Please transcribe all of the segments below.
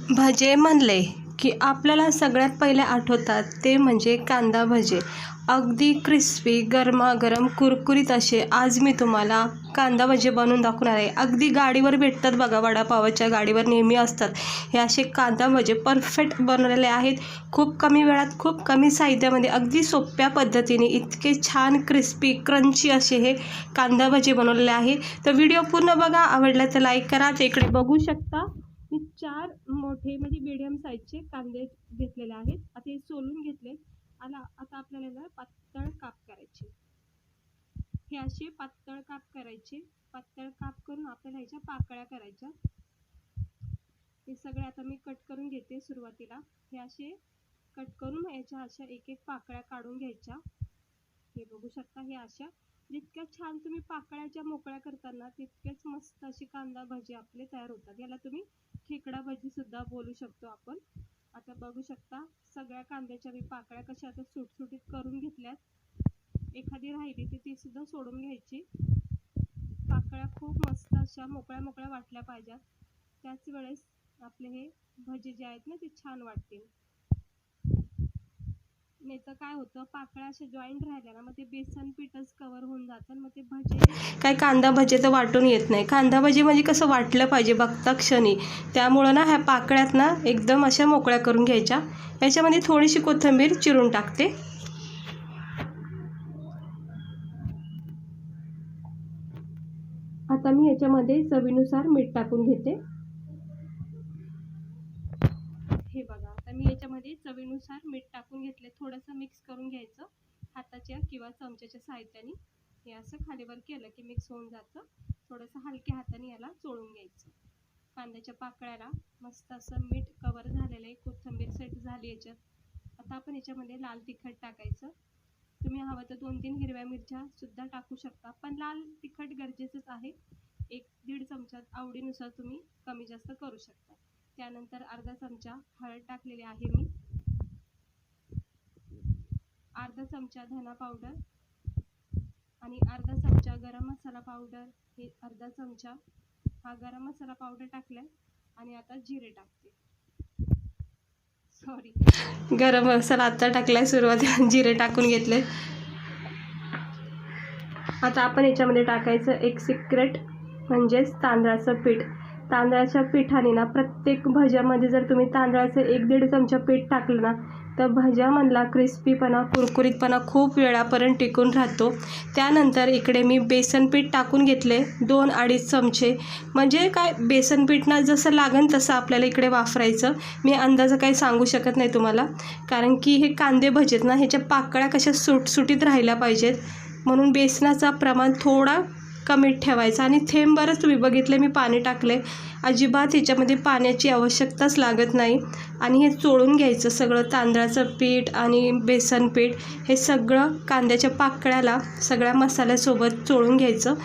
भजे म्हणले की आपल्याला सगळ्यात पहिले आठवतात ते म्हणजे कांदा भजे. अगदी क्रिस्पी, गरमागरम, कुरकुरीत असे आज मी तुम्हाला कांदा भजे बनवून दाखवणार आहे. अगदी गाडीवर भेटतात बघा, वडापावाच्या गाडीवर नेहमी असतात. हे असे कांदा भजे परफेक्ट बनवलेले आहेत. खूप कमी वेळात, खूप कमी साहित्यामध्ये, अगदी सोप्या पद्धतीने इतके छान क्रिस्पी, क्रंची असे हे कांदा भजे बनवलेले आहे. तर व्हिडिओ पूर्ण बघा. आवडला तर लाईक करा. तर इकडे बघू शकता मी 4 मोठे म्हणजे मीडियम साईजचे कांदे घेतलेले आहेत. आता हे सोलून घेतले. आता आपल्याला ना पातळ काप करायचे. हे असे पातळ काप करायचे. पातळ काप करून आपल्याला ह्याच्या पाकळ्या करायच्या. हे सगळे आता मी कट करून घेते. सुरुवातीला हे असे कट करून याच्या अशा एक एक पाकळ्या काढून घ्यायच्या. हे बघू शकता, हे अशा जितक्या छान तुम्ही पाकळ्याच्या मोकळ्या करताना तितकेच मस्त अशी कांदा भजी आपले तयार होतात. याला तुम्ही खेकडा भजी सुद्धा बोलू शकतो आपण. आता बघू शकता सगळ्या कांद्याच्या मी पाकळ्या कशा आता सुटसुटीत करून घेतल्यात. एखादी राहिली तर ती सुद्धा सोडून घ्यायची. पाकळ्या खूप मस्त अशा मोकळ्या मोकळ्या वाटल्या पाहिजेत. त्याच वेळेस आपले हे भजी जे आहेत ना ते छान वाटतील. नाही तर काय होतं, पाकळ्या अशा जॉईंट राहिल्या ना मग ते बेसन पीठच कव्हर होऊन जातं. मग ते भजे काय कांदा भजे तर वाटून येत नाही. कांदा भजी म्हणजे कसं वाटलं पाहिजे बघता क्षणी. त्यामुळं ना ह्या पाकळ्यात ना एकदम अशा मोकळ्या करून घ्यायच्या. याच्यामध्ये थोडीशी कोथिंबीर चिरून टाकते. आता मी याच्यामध्ये चवीनुसार मीठ टाकून घेते. हे बघा, आता मी याच्यामध्ये चवीनुसार मीठ टाकून घेतले. थोडंसं मिक्स करून घ्यायचं हाताच्या किंवा चमच्याच्या साहाय्याने. हे असं खालीवर केलं की मिक्स होऊन जातं. थोडंसं हलक्या हाताने याला चोळून घ्यायचं. कांद्याच्या पाकळ्याला मस्त असं मीठ कव्हर झालेलं आहे. कोथिंबीर सेट झाली याच्यात. आता आपण याच्यामध्ये लाल तिखट टाकायचं. तुम्ही हवं तर 2-3 हिरव्या मिरच्या सुद्धा टाकू शकता, पण लाल तिखट गरजेचंच आहे. 1-1.5 चमचा आवडीनुसार तुम्ही कमी जास्त करू शकता. त्यानंतर अर्धा चमचा हळद टाकलेली आहे मी. अर्धा चमचा धना पावडर आणि अर्धा चमचा गरम मसाला पावडर. हे अर्धा चमचा हा गरम मसाला पावडर टाकलाय. आणि आता जिरे टाकते. गरम मसाला आता टाकलाय, सुरुवातीला जिरे टाकून घेतले. आता आपण याच्यामध्ये टाकायचं एक सिक्रेट म्हणजेच तांदळाचं पीठ. तांदळाच्या पिठाने ना प्रत्येक भज्यामध्ये जर तुम्ही तांदळाचं 1-1.5 चमचा पीठ टाकलं ना तर भज्यामधला क्रिस्पीपणा, कुरकुरीतपणा खूप वेळापर्यंत टिकून राहतो. त्यानंतर इकडे मी बेसन पीठ टाकून घेतले 2-2.5 चमचे. म्हणजे काय, बेसन पीठ ना जसं लागेल तसं आपल्याला इकडे वापरायचं. मी अंदाज काही सांगू शकत नाही तुम्हाला, कारण की हे कांदे भजेत ना ह्याच्या पाकळ्या कशा सुटसुटीत राहिल्या पाहिजेत, म्हणून बेसनाचा प्रमाण थोडा कमी ठेवायचा. आणि थेंबभरच तुम्ही बघितले मी पाणी टाकले. अजिबात ह्याच्यामध्ये पाण्याची आवश्यकताच लागत नाही. आणि हे चोळून घ्यायचं सगळं, तांदळाचं पीठ आणि बेसन पीठ हे सगळं कांद्याच्या पाकळ्याला सगळ्या मसाल्यासोबत चोळून घ्यायचं.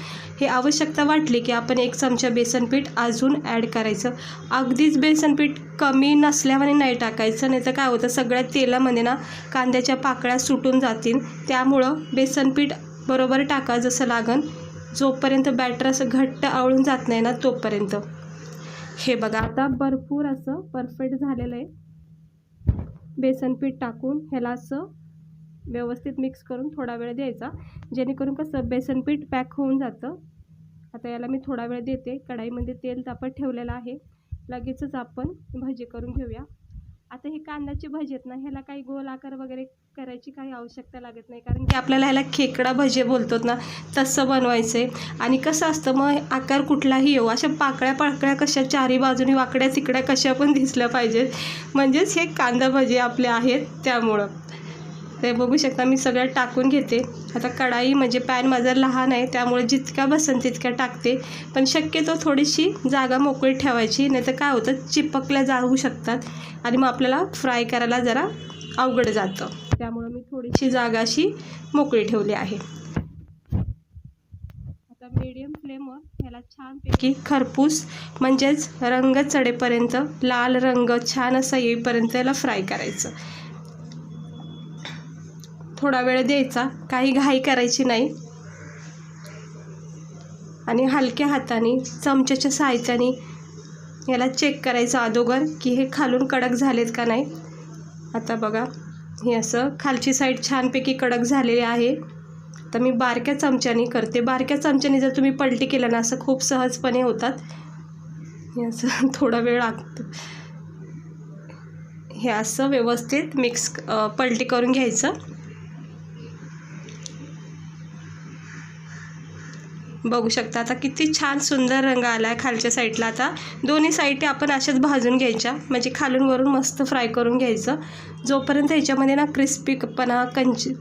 हे आवश्यकता वाटली की आपण 1 चमचा बेसन पीठ अजून ॲड करायचं. अगदीच बेसन पीठ कमी नसल्यामुळे नाही टाकायचं, नाही तर काय होतं सगळ्या तेलामध्ये ना कांद्याच्या पाकळ्या सुटून जातील. त्यामुळं बेसन पीठ बरोबर टाका जसं लागन, जोपर्यंत बॅटर असं घट्ट आवळून जात नाही ना तोपर्यंत. हे बघा, आता भरपूर असं परफेक्ट झालेलं आहे. बेसन पीठ टाकून ह्याला असं व्यवस्थित मिक्स करून थोडा वेळ द्यायचा, जेणेकरून कसं बेसन पीठ पॅक होऊन जातं. आता याला मी थोडा वेळ देते. कढाईमध्ये तेल तापत ठेवलेलं आहे. लगेचच आपण भजी करून घेऊया. आता हे कांद्याचे भजी आहेत ना, ह्याला काही गोल आकार वगैरे करायची काही आवश्यकता लागत नाही, कारण की आपल्याला ह्याला खेकडा भजे बोलतात ना तसं बनवायचं आहे. आणि कसं असतं मग आकार कुठलाही येऊ, अशा पाकळ्या कशा चारी बाजूनी वाकड्या तिकड्या कशा पण दिसल्या पाहिजेत, म्हणजेच हे कांदा भजे आपले आहेत. त्यामुळं ते बघू शकता मी सगळं टाकून घेते. आता कढाई म्हणजे पॅन माझा लहान आहे, त्यामुळे जितक्या बसन तितक्या टाकते. पण शक्यतो थोडीशी जागा मोकळी ठेवायची, नाही तर काय होतं चिपकल्या जाऊ शकतात आणि मग आपल्याला फ्राय करायला जरा अवघड जातं. त्यामुळं मी थोडीशी जागा अशी मोकळी ठेवली आहे. आता मीडियम फ्लेमवर ह्याला छानपैकी खरपूस म्हणजेच रंग चढेपर्यंत, लाल रंग छान असा येईपर्यंत याला फ्राय करायचं. थोडा वेळ द्यायचा, काही घाई करायची नाही. आणि हलक्या हाताने चमच्याच्या साहाय्याने याला चेक करायचं अगोदर की हे खालून कडक झालेत का नाही. आता बघा हे असं खालची साईड छानपैकी कडक झालेली आहे. तर मी बारक्या चमच्याने करते. बारक्या चमच्याने जर तुम्ही पलटी केलं ना असं खूप सहजपणे होतात. हे असं थोडा वेळ लागतो. हे असं व्यवस्थित मिक्स पलटी करून घ्यायचं. बघू शकता आता किती छान सुंदर रंग आला आहे खालच्या साईडला. आता दोन्ही साईड आपण अशाच भाजून घ्यायच्या, म्हणजे खालून वरून मस्त फ्राय करून घ्यायचं. जोपर्यंत ह्याच्यामध्ये ना क्रिस्पीपणा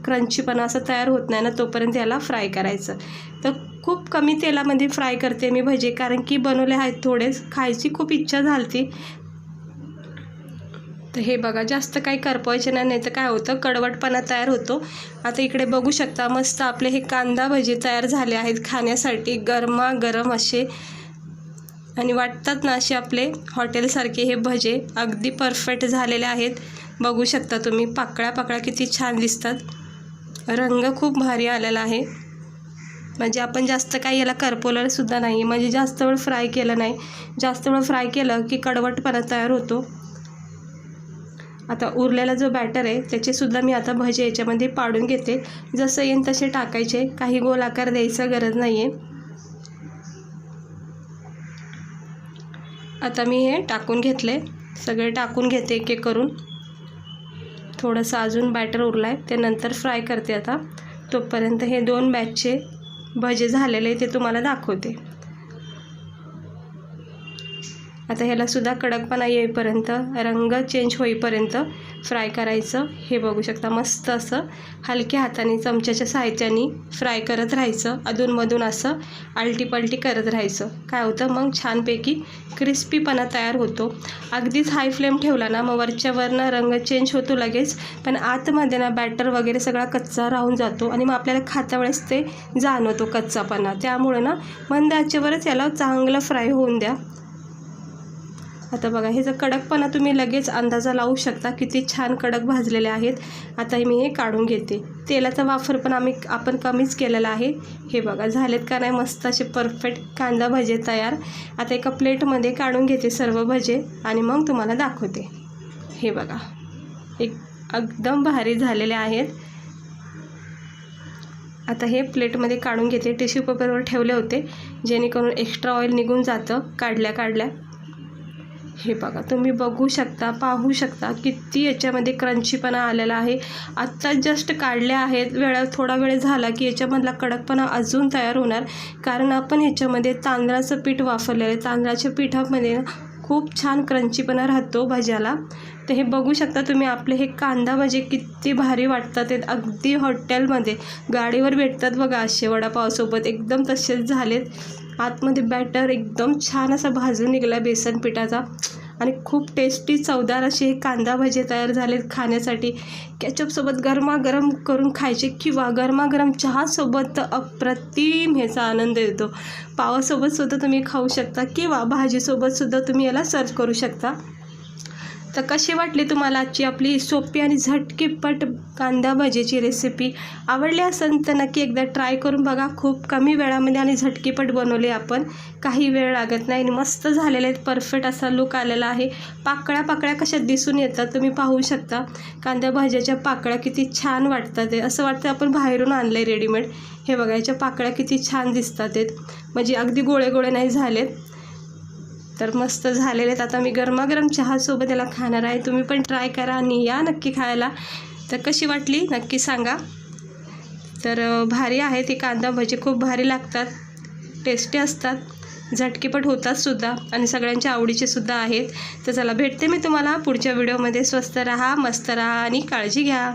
क्रंचीपणा असं तयार होत नाही ना तोपर्यंत याला फ्राय करायचं. तर खूप कमी तेलामध्ये फ्राय करते मी भजे, कारण की बनवले आहेत थोडेच, खायची खूप इच्छा झाली. तर हे बघा जास्त काही करपवायचे नाही, तर काय होतं कडवटपणा तयार होतो. आता इकडे बघू शकता मस्त आपले हे कांदा भजे तयार झाले आहेत खाण्यासाठी, गरमागरम असे, आणि वाटतात ना असे आपले हॉटेलसारखे हे भजे. अगदी परफेक्ट झालेले आहेत. बघू शकता तुम्ही पाकळ्या पाकळ्या किती छान दिसतात. रंग खूप भारी आलेला आहे. म्हणजे आपण जास्त काही याला करपवलेलं सुद्धा नाही, म्हणजे जास्त वेळ फ्राय केलं नाही. जास्त वेळ फ्राय केलं की कडवटपणा तयार होतो. आता उरलेला जो बॅटर आहे त्याचेसुद्धा मी आता भजे याच्यामध्ये पाडून घेते. जसं येईल तसे टाकायचे, काही गोल आकार द्यायचं गरज नाही आहे. आता मी हे टाकून घेतले, सगळे टाकून घेते एक एक करून. थोडंसं अजून बॅटर उरलं आहे ते नंतर फ्राय करते. आता तोपर्यंत हे 2 बॅचचे भजे झालेले ते तुम्हाला दाखवते. आता ह्यालासुद्धा कडकपणा येईपर्यंत, रंग चेंज होईपर्यंत फ्राय करायचं. हे बघू शकता मस्त असं हलक्या हाताने चमच्याच्या साहाय्याने फ्राय करत राहायचं. अधूनमधून असं आलटीपलटी करत राहायचं. काय होतं मग छानपैकी क्रिस्पीपणा तयार होतो. अगदीच हाय फ्लेम ठेवला ना मग वरच्यावरनं रंग चेंज होतो लगेच, पण आतमध्ये ना बॅटर वगैरे सगळा कच्चा राहून जातो आणि मग आपल्याला खाता वेळेस ते जाणवतो कच्चापणा. त्यामुळे ना मंद आचेवरच याला चांगलं फ्राय होऊन द्या. आता बघा हे जर कडकपणा तुम्ही लगेच अंदाजा लावू शकता किती छान कडक भाजलेले आहेत. आता मी हे काढून घेते. तेलाचा वापर पण आपण कमीच केलेला आहे. हे बघा झालेत का नाही मस्त असे परफेक्ट कांदा भजे तयार. आता एका प्लेटमध्ये काढून घेते सर्व भजे आणि मग तुम्हाला दाखवते. हे बघा एकदम भारी झालेले आहेत. आता हे प्लेटमध्ये काढून घेते. टिश्यू पेपरवर ठेवले होते जेणेकरून एक्स्ट्रा ऑइल निघून जातं काढल्या. हे बघा तुम्ही बघू शकता, पाहू शकता किती याच्यामध्ये क्रंचीपणा आलेला आहे. आत्ताच जस्ट काढले आहेत. थोडा वेळ झाला की याच्यामधला कडकपणा अजून तयार होणार, कारण आपण ह्याच्यामध्ये तांदळाचं पीठ वापरलेलं आहे. तांदळाच्या पिठामध्ये खूप छान क्रंचीपणा राहतो भाज्याला. तर हे बघू शकता तुम्ही आपले हे कांदा भजे किती भारी वाटतात. ते अगदी हॉटेलमध्ये गाडीवर भेटतात बघा असे वडापावसोबत, एकदम तसेच झालेत. आतमध्ये बॅटर एकदम छान असा भाजून निघाला बेसन पिठाचा आणि खूप टेस्टी चवदार असे हे कांदा भजे तयार झालेत खाण्यासाठी. केचपसोबत गरमागरम करून खायचे किंवा गरमागरम चहासोबत तर अप्रतिम ह्याचा आनंद येतो. पावासोबतसुद्धा तुम्ही खाऊ शकता किंवा भाजीसोबतसुद्धा तुम्ही याला सर्व करू शकता. तर कशी वाटली तुम्हाला आजची आपली सोपी आणि झटकीपट कांदा भजीची रेसिपी? आवडली असेल तर नक्की एकदा ट्राय करून बघा. खूप कमी वेळामध्ये आणि झटकीपट बनवले आपण, काही वेळ लागत नाही आणि मस्त झालेले आहेत. परफेक्ट असा लुक आलेला आहे. पाकळ्या कशा दिसून येतात तुम्ही पाहू शकता. कांदा भाज्याच्या पाकळ्या किती छान वाटतात. असं वाटतं आपण बाहेरून आणलं आहे रेडीमेड. हे बघा याच्या पाकळ्या किती छान दिसतात आहेत, म्हणजे अगदी गोळे नाही झालेत. तर मस्त झालेले आहेत. आता मी गरमागरम चहासोबत याला खाणार आहे. तुम्ही पण ट्राय करा आणि या नक्की खायला. तर कशी वाटली नक्की सांगा. तर भारी आहे ती कांदा भजी, खूप भारी लागतात, टेस्टी असतात, झटकीपट होतात सुद्धा आणि सगळ्यांच्या आवडीचे सुद्धा आहेत. तर चला भेटते मी तुम्हाला पुढच्या व्हिडिओमध्ये. स्वस्त राहा, मस्त राहा आणि काळजी घ्या.